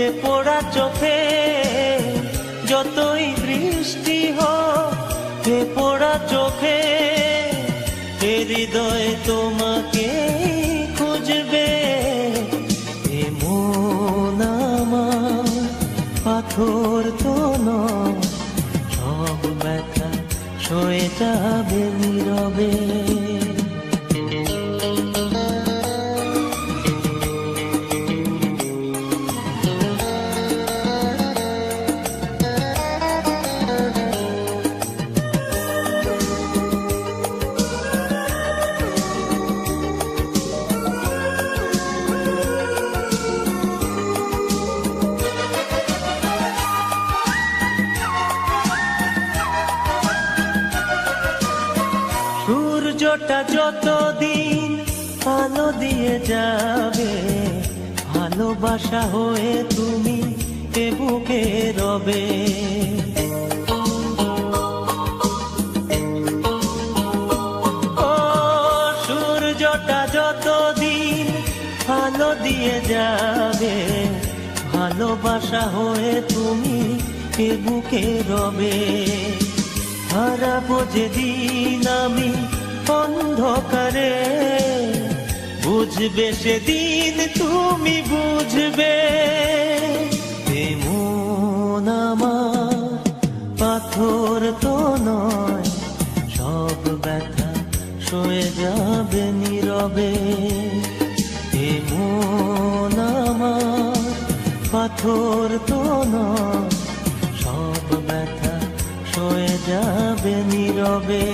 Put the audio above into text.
এ পোড়া চোখে যতই বৃষ্টি হোক, এ পোড়া চোখে এ হৃদয় তোমাকে খুঁজবে। এ মন আমার পাথর তো নয়, সব ব্যথা সয়ে যাবে নীরবে। সূর্যটা যতদিন আলো দিয়ে যাবে, ভালোবাসা হয়ে তুমি এ বুকে রবে। ও সূর্যটা যতদিন আলো দিয়ে যাবে, ভালোবাসা হয়ে তুমি এ বুকে রবে। হারাবো যেদিন আমি অন্ধকারে, বুঝবে সেদিন তুমি বুঝবে। এ মন আমার পাথর তো নয়, সব ব্যথা সয়ে যাবে নীরবে। এ মন আমার পাথর তো নয়, সব ব্যথা সয়ে যাবে নীরবে।